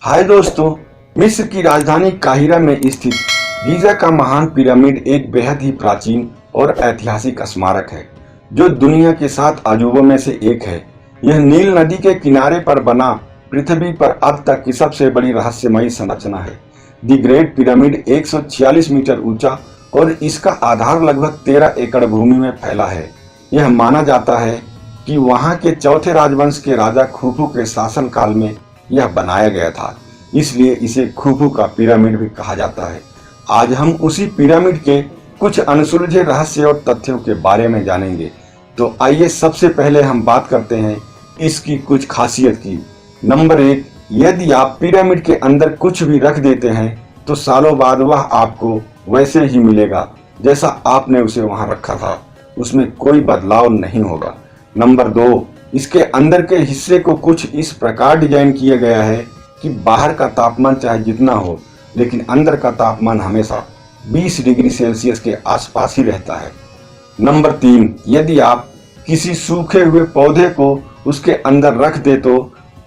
हाय दोस्तों, मिस्र की राजधानी काहिरा में स्थित गीज़ा का महान पिरामिड एक बेहद ही प्राचीन और ऐतिहासिक स्मारक है जो दुनिया के 7 अजूबों में से एक है। यह नील नदी के किनारे पर बना पृथ्वी पर अब तक की सबसे बड़ी रहस्यमयी संरचना है। दी ग्रेट पिरामिड 146 मीटर ऊंचा और इसका आधार लगभग 13 एकड़ भूमि में फैला है। यह माना जाता है कि वहां के चौथे राजवंश के राजा खुफू के शासन काल में यह बनाया गया था, इसलिए इसे खुफू का पिरामिड भी कहा जाता है। आज हम उसी पिरामिड के कुछ अनसुलझे रहस्य और तथ्यों के बारे में जानेंगे। तो आइए सबसे पहले हम बात करते हैं इसकी कुछ खासियत की। नंबर 1, यदि आप पिरामिड के अंदर कुछ भी रख देते हैं तो सालों बाद वह आपको वैसे ही मिलेगा जैसा आपने उसे वहां रखा था, उसमें कोई बदलाव नहीं होगा। नंबर 2, इसके अंदर के हिस्से को कुछ इस प्रकार डिजाइन किया गया है कि बाहर का तापमान चाहे जितना हो, लेकिन अंदर का तापमान हमेशा 20 डिग्री सेल्सियस के आसपास ही रहता है। नंबर 3, यदि आप किसी सूखे हुए पौधे को उसके अंदर रख दे तो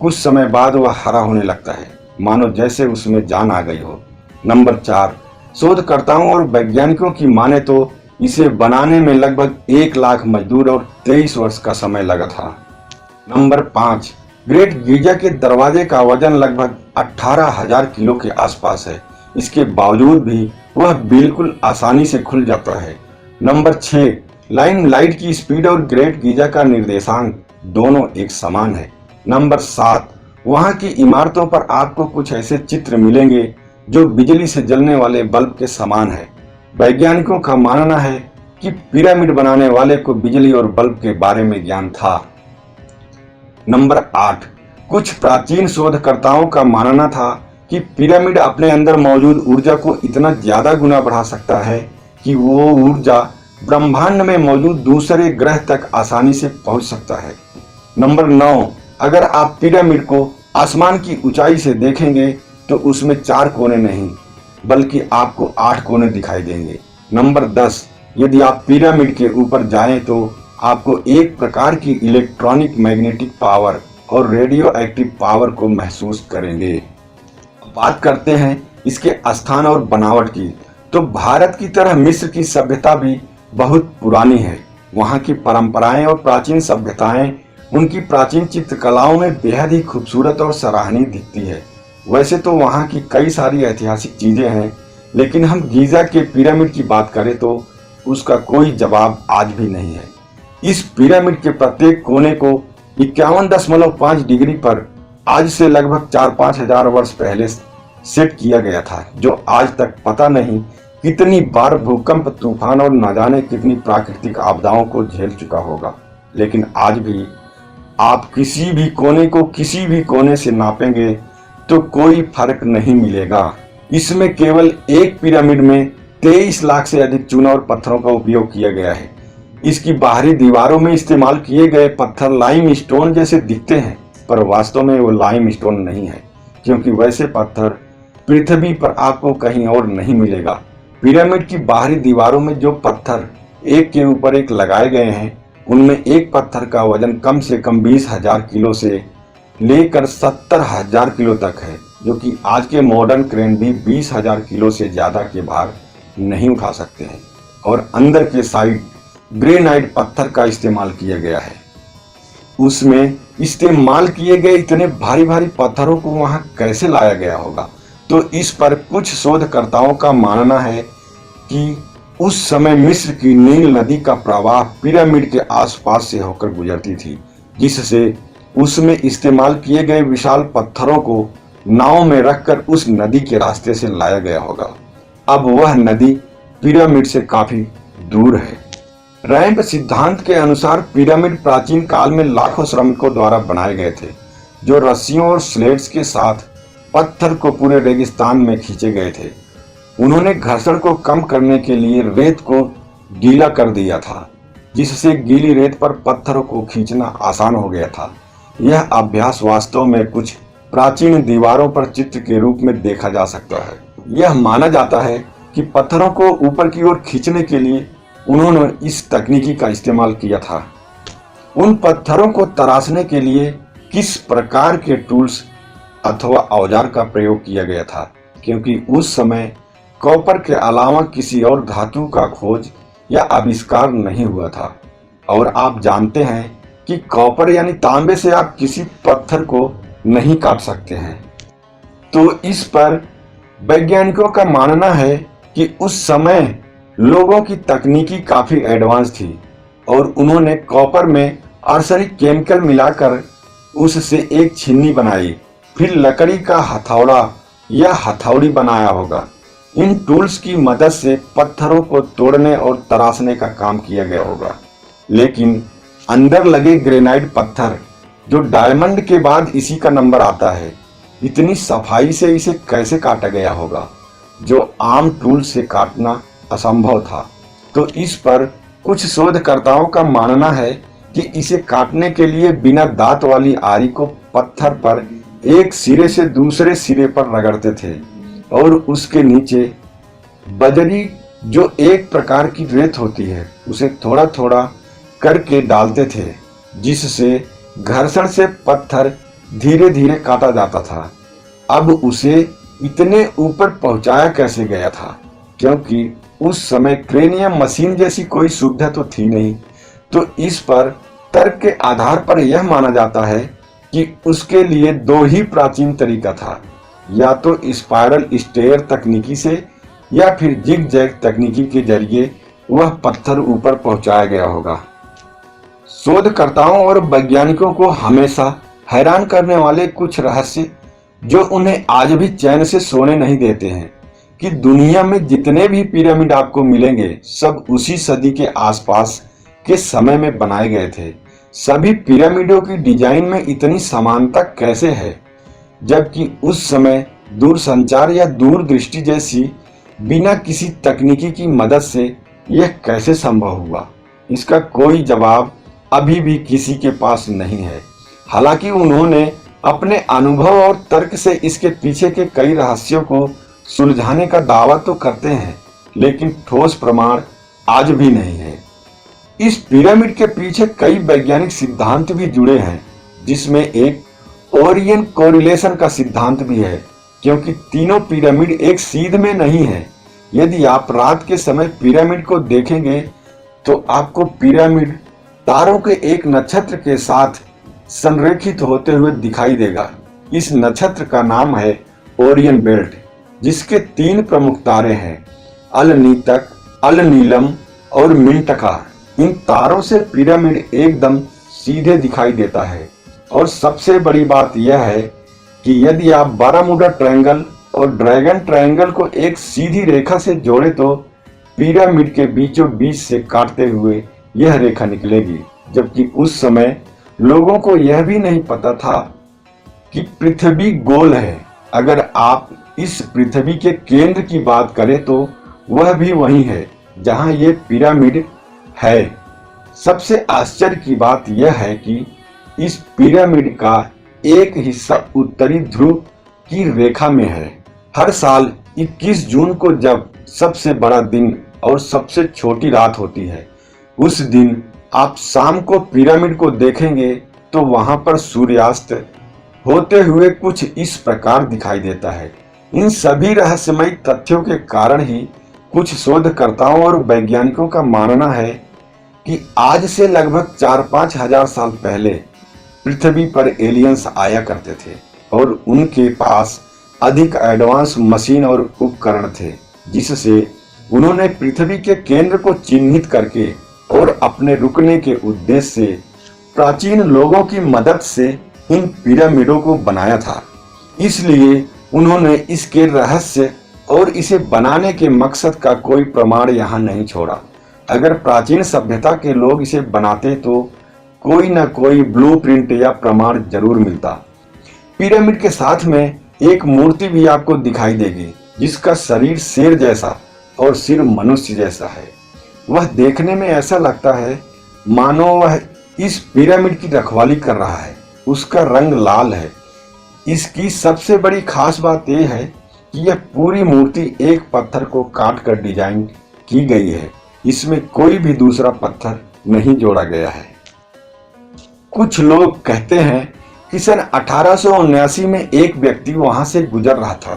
कुछ समय बाद वह हरा होने लगता है, मानो जैसे उसमें जान आ गई हो। नंबर 4, शोधकर्ताओं और वैज्ञानिकों की माने तो इसे बनाने में लगभग 1 लाख मजदूर और 23 वर्ष का समय लगा था। नंबर 5, ग्रेट गीजा के दरवाजे का वजन लगभग 18,000 किलो के आसपास है। इसके बावजूद भी वह बिल्कुल आसानी से खुल जाता है। नंबर 6, लाइम लाइट की स्पीड और ग्रेट गीजा का निर्देशांक दोनों एक समान है। नंबर 7, वहां की इमारतों पर आपको कुछ ऐसे चित्र मिलेंगे जो बिजली से जलने वाले बल्ब के समान है। वैज्ञानिकों का मानना है कि पिरामिड बनाने वाले को बिजली और बल्ब के बारे में ज्ञान था। नंबर 8, कुछ प्राचीन शोधकर्ताओं का मानना था कि पिरामिड अपने अंदर मौजूद ऊर्जा को इतना ज्यादा गुना बढ़ा सकता है कि वो ऊर्जा ब्रह्मांड में मौजूद दूसरे ग्रह तक आसानी से पहुंच सकता है। नंबर 9, अगर आप पिरामिड को आसमान की ऊंचाई से देखेंगे तो उसमें 4 कोने नहीं बल्कि आपको 8 कोने दिखाई देंगे। नंबर 10, यदि आप पिरामिड के ऊपर जाएं तो आपको एक प्रकार की इलेक्ट्रॉनिक मैग्नेटिक पावर और रेडियो एक्टिव पावर को महसूस करेंगे। बात करते हैं इसके स्थान और बनावट की, तो भारत की तरह मिस्र की सभ्यता भी बहुत पुरानी है। वहां की परंपराएं और प्राचीन सभ्यताएं उनकी प्राचीन चित्रकलाओं में बेहद ही खूबसूरत और सराहनीय दिखती है। वैसे तो वहां की कई सारी ऐतिहासिक चीजें हैं, लेकिन हम गीजा के पिरामिड की बात करें तो उसका कोई जवाब आज भी नहीं है। इस पिरामिड के प्रत्येक कोने को 51.5 डिग्री पर आज से लगभग 4-5 हजार वर्ष पहले सेट किया गया था, जो आज तक पता नहीं कितनी बार भूकंप, तूफान और न जाने कितनी प्राकृतिक आपदाओं को झेल चुका होगा। लेकिन आज भी आप किसी भी कोने को किसी भी कोने से नापेंगे तो कोई फर्क नहीं मिलेगा। इसमें केवल एक पिरामिड में 23 लाख से अधिक चूना और पत्थरों का उपयोग किया गया है। इसकी बाहरी दीवारों में इस्तेमाल किए गए पत्थर लाइम स्टोन जैसे दिखते हैं, पर वास्तव में वो लाइम स्टोन नहीं है, क्योंकि वैसे पत्थर पृथ्वी पर आपको कहीं और नहीं मिलेगा। पिरामिड की बाहरी दीवारों में जो पत्थर एक के ऊपर एक लगाए गए हैं, उनमें एक पत्थर का वजन कम से कम 20,000 किलो से लेकर 70,000 किलो तक है, जो कि आज के मॉडर्न क्रेन भी 20,000 किलो से ज्यादा के भार नहीं उठा सकते हैं। और अंदर के साइड ग्रेनाइट पत्थर का इस्तेमाल किया गया है। उसमें इस्तेमाल किए गए इतने भारी भारी पत्थरों को वहां कैसे लाया गया होगा, तो इस पर कुछ शोधकर्ताओं का मानना है कि उस समय मिस्र की नील नदी का प्रवाह पिरामिड के आसपास से होकर गुजरती थी, जिससे उसमें इस्तेमाल किए गए विशाल पत्थरों को नाव में रखकर उस नदी के रास्ते से लाया गया होगा। अब वह नदी पिरामिड से काफी दूर है। रैंप सिद्धांत के अनुसार पिरामिड प्राचीन काल में लाखों श्रमिकों द्वारा बनाए गए थे, जो रस्सियों और स्लेट्स के साथ पत्थर को पूरे रेगिस्तान में खींचे गए थे। उन्होंने घर्षण को कम करने के लिए रेत को गीला कर दिया था, जिससे गीली रेत पर पत्थरों को खींचना आसान हो गया था। यह अभ्यास वास्तव में कुछ प्राचीन दीवारों पर चित्र के रूप में देखा जा सकता है। यह माना जाता है कि पत्थरों को ऊपर की ओर खींचने के लिए उन्होंने इस तकनीकी का इस्तेमाल किया था। उन पत्थरों को तराशने के लिए किस प्रकार के टूल्स अथवा औजार का प्रयोग किया गया था, क्योंकि उस समय कॉपर के अलावा किसी और धातु का खोज या आविष्कार नहीं हुआ था। और आप जानते हैं कि कॉपर यानी तांबे से आप किसी पत्थर को नहीं काट सकते हैं। तो इस पर वैज्ञानिकों का मानना है कि उस समय लोगों की तकनीकी काफी एडवांस थी और उन्होंने कॉपर में आर्सेनिक केमिकल मिलाकर उससे एक छन्नी बनाई, फिर लकड़ी का हथौड़ा या हथौड़ी बनाया होगा। इन टूल्स की मदद से पत्थरों को तोड़ने और तराशने का काम किया गया होगा। लेकिन अंदर लगे ग्रेनाइट पत्थर, जो डायमंड के बाद इसी का नंबर आता है, इतनी सफाई से इसे कैसे काटा गया होगा, जो आम टूल से काटना असंभव था। तो इस पर कुछ शोधकर्ताओं का मानना है कि इसे काटने के लिए बिना दांत वाली आरी को पत्थर पर एक सिरे से दूसरे सिरे पर रगड़ते थे और उसके नीचे बजरी, जो एक प्रकार की रेत होती है, उसे थोड़ा थोड़ा करके डालते थे, जिससे घर्षण से पत्थर धीरे धीरे काटा जाता था। अब उसे इतने ऊपर पहुंचाया कैसे गया था, क्योंकि उस समय क्रेन या मशीन जैसी कोई सुविधा तो थी नहीं। तो इस पर तर्क के आधार पर यह माना जाता है कि उसके लिए दो ही प्राचीन तरीका था, या तो स्पाइरल स्टेयर तकनीकी से या फिर जिग जैग तकनीकी के जरिए वह पत्थर ऊपर पहुंचाया गया होगा। शोधकर्ताओं और वैज्ञानिकों को हमेशा हैरान करने वाले कुछ रहस्य, जो उन्हें आज भी चैन से सोने नहीं देते हैं, कि दुनिया में जितने भी पिरामिड आपको मिलेंगे सब उसी सदी के आसपास के समय में बनाए गए थे। सभी पिरामिडों की डिजाइन में इतनी समानता कैसे है, जबकि उस समय दूरसंचार या दूरदृष्टि जैसी बिना किसी तकनीकी की मदद से यह कैसे संभव हुआ, इसका कोई जवाब अभी भी किसी के पास नहीं है। हालांकि उन्होंने अपने अनुभव और तर्क से इसके पीछे के कई रहस्यों को सुलझाने का दावा तो करते हैं, लेकिन ठोस प्रमाण आज भी नहीं है। इस पिरामिड के पीछे कई वैज्ञानिक सिद्धांत भी जुड़े हैं, जिसमें एक ओरियन कोरिलेशन का सिद्धांत भी है, क्योंकि तीनों पिरामिड एक सीध में नहीं है। यदि आप रात के समय पिरामिड को देखेंगे तो आपको पिरामिड तारों के एक नक्षत्र के साथ संरेखित होते हुए दिखाई देगा। इस नक्षत्र का नाम है ओरियन बेल्ट, जिसके 3 प्रमुख तारे हैं, अल नीतक, अल नीलम और मिंटका। इन तारों से पिरामिड एकदम सीधे दिखाई देता है। और सबसे बड़ी बात यह है कि यदि आप बारामुडा ट्रायंगल और ड्रैगन ट्रायंगल को एक सीधी रेखा से जोड़े तो पिरामिड के बीचों बीच से काटते हुए यह रेखा निकलेगी। जबकि उस समय लोगों को यह भी नहीं पता था कि पृथ्वी गोल है। अगर आप इस पृथ्वी के केंद्र की बात करें तो वह भी वही है जहां ये पिरामिड है। सबसे आश्चर्य की बात यह है कि इस पिरामिड का एक हिस्सा उत्तरी ध्रुव की रेखा में है। हर साल 21 जून को जब सबसे बड़ा दिन और सबसे छोटी रात होती है, उस दिन आप शाम को पिरामिड को देखेंगे तो वहां पर सूर्यास्त होते हुए कुछ इस प्रकार दिखाई देता है। इन सभी रहस्यमय तथ्यों के कारण ही कुछ शोधकर्ताओं और वैज्ञानिकों का मानना है कि आज से लगभग 4-5 हजार साल पहले पृथ्वी पर एलियंस आया करते थे और उनके पास अधिक एडवांस मशीन और उपकरण थे, जिससे उन्होंने पृथ्वी के केंद्र को चिन्हित करके और अपने रुकने के उद्देश्य से प्राचीन लोगों की मदद से इन पिरामिडों को बनाया था। इसलिए उन्होंने इसके रहस्य और इसे बनाने के मकसद का कोई प्रमाण यहाँ नहीं छोड़ा। अगर प्राचीन सभ्यता के लोग इसे बनाते तो कोई न कोई ब्लूप्रिंट या प्रमाण जरूर मिलता। पिरामिड के साथ में एक मूर्ति भी आपको दिखाई देगी, जिसका शरीर शेर जैसा और सिर मनुष्य जैसा है। वह देखने में ऐसा लगता है मानो वह इस पिरामिड की रखवाली कर रहा है। उसका रंग लाल है। इसकी सबसे बड़ी खास बात यह है कि यह पूरी मूर्ति एक पत्थर को काट कर डिजाइन की गई है। इसमें कोई भी दूसरा पत्थर नहीं जोड़ा गया है। कुछ लोग कहते हैं कि सन 1879 में एक व्यक्ति वहां से गुजर रहा था।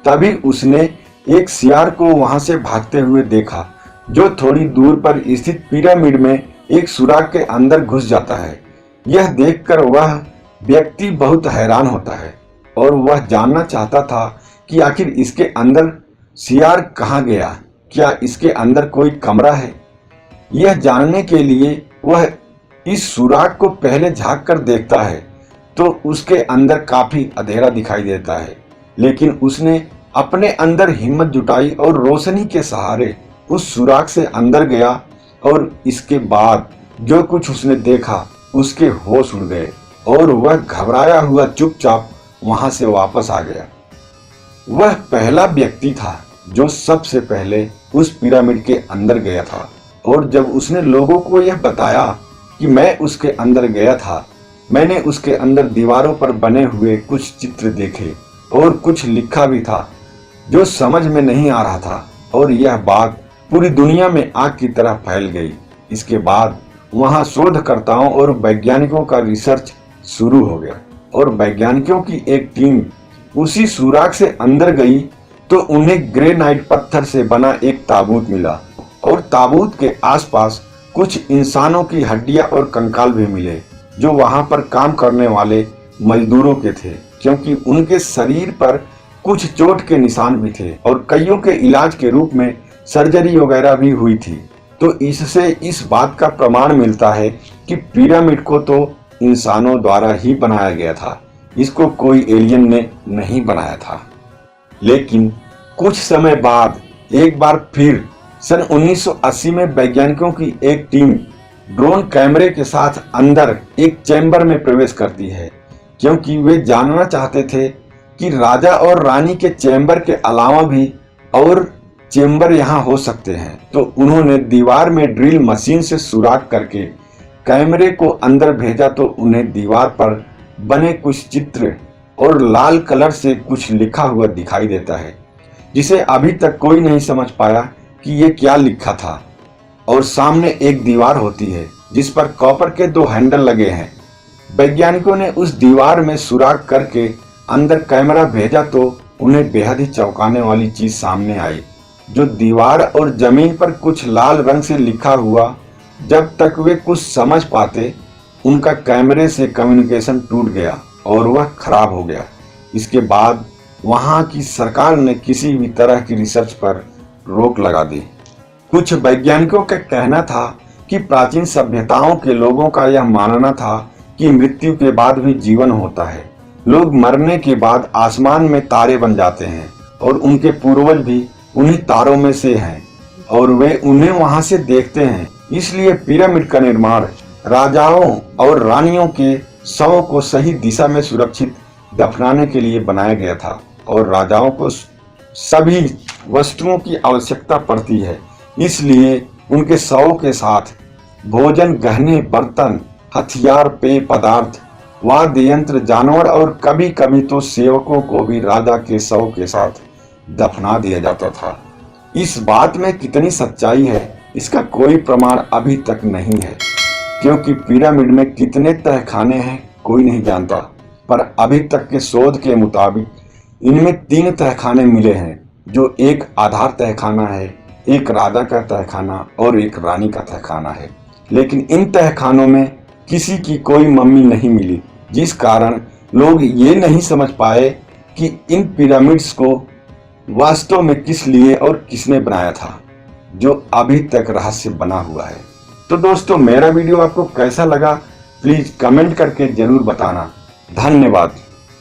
तभी उसने एक सियार को वहां से भागते हुए देखा, जो थोड़ी दूर पर स्थित पिरामिड में एक सुराग के अंदर घुस जाता है। यह देखकर वह व्यक्ति बहुत हैरान होता है और वह जानना चाहता था कि आखिर इसके अंदर सियार कहाँ गया, क्या इसके अंदर कोई कमरा है। यह जानने के लिए वह इस सुराग को पहले झांक कर देखता है तो उसके अंदर काफी अंधेरा दिखाई देता है, लेकिन उसने अपने अंदर हिम्मत जुटाई और रोशनी के सहारे उस सुराग से अंदर गया और इसके बाद जो कुछ उसने देखा उसके होश उड़ गए और वह घबराया हुआ चुपचाप वहां से वापस आ गया। वह पहला व्यक्ति था जो सबसे पहले उस पिरामिड के अंदर गया था और जब उसने लोगों को यह बताया कि मैं उसके अंदर गया था, मैंने उसके अंदर दीवारों पर बने हुए कुछ चित्र देखे और कुछ लिखा भी था जो समझ में नहीं आ रहा था और यह बात पूरी दुनिया में आग की तरह फैल गई। इसके बाद वहां शोधकर्ताओं और वैज्ञानिकों का रिसर्च शुरू हो गया और वैज्ञानिकों की एक टीम उसी सुराग से अंदर गई तो उन्हें ग्रेनाइट पत्थर से बना एक ताबूत मिला और ताबूत के आसपास कुछ इंसानों की हड्डियां और कंकाल भी मिले जो वहां पर काम करने वाले मजदूरों के थे, क्योंकि उनके शरीर पर कुछ चोट के निशान भी थे और कईयों के इलाज के रूप में सर्जरी वगैरह भी हुई थी। तो इससे इस बात का प्रमाण मिलता है कि पिरामिड को तो इंसानों द्वारा ही बनाया गया था, इसको कोई एलियन ने नहीं बनाया था। लेकिन कुछ समय बाद एक बार फिर सन 1980 में वैज्ञानिकों की एक टीम ड्रोन कैमरे के साथ अंदर एक चैम्बर में प्रवेश करती है, क्योंकि वे जानना चाहते थे कि राजा और रानी के चैम्बर के अलावा भी और चैम्बर यहाँ हो सकते हैं। तो उन्होंने दीवार में ड्रिल मशीन से सुराख करके कैमरे को अंदर भेजा तो उन्हें दीवार पर बने कुछ चित्र और लाल कलर से कुछ लिखा हुआ दिखाई देता है, जिसे अभी तक कोई नहीं समझ पाया कि ये क्या लिखा था। और सामने एक दीवार होती है जिस पर कॉपर के 2 हैंडल लगे हैं। वैज्ञानिकों ने उस दीवार में सुराख करके अंदर कैमरा भेजा तो उन्हें बेहद ही चौंकाने वाली चीज सामने आई, जो दीवार और जमीन पर कुछ लाल रंग से लिखा हुआ। जब तक वे कुछ समझ पाते उनका कैमरे से कम्युनिकेशन टूट गया और वह खराब हो गया। इसके बाद वहां की सरकार ने किसी भी तरह की रिसर्च पर रोक लगा दी। कुछ वैज्ञानिकों का कहना था कि प्राचीन सभ्यताओं के लोगों का यह मानना था कि मृत्यु के बाद भी जीवन होता है। लोग मरने के बाद आसमान में तारे बन जाते हैं और उनके पूर्वज भी उन्हीं तारों में से हैं और वे उन्हें वहां से देखते हैं। इसलिए पिरामिड का निर्माण राजाओं और रानियों के शवों को सही दिशा में सुरक्षित दफनाने के लिए बनाया गया था और राजाओं को सभी वस्तुओं की आवश्यकता पड़ती है, इसलिए उनके शवों के साथ भोजन, गहने, बर्तन, हथियार, पेय पदार्थ, वाद्य यंत्र, जानवर और कभी कभी तो सेवकों को भी राजा के शव के साथ दफना दिया जाता था। इस बात में कितनी सच्चाई है इसका कोई प्रमाण अभी तक नहीं है, क्योंकि पिरामिड में कितने तहखाने हैं कोई नहीं जानता, पर अभी तक के शोध के मुताबिक इनमें 3 तहखाने मिले हैं, जो एक आधार तहखाना है, एक राजा का तहखाना और एक रानी का तहखाना है। लेकिन इन तहखानों में किसी की कोई मम्मी नहीं मिली, जिस कारण लोग ये नहीं समझ पाए कि इन पिरामिड्स को वास्तव में किस लिए और किसने बनाया था, जो अभी तक रहस्य बना हुआ है। तो दोस्तों, मेरा वीडियो आपको कैसा लगा प्लीज कमेंट करके जरूर बताना। धन्यवाद।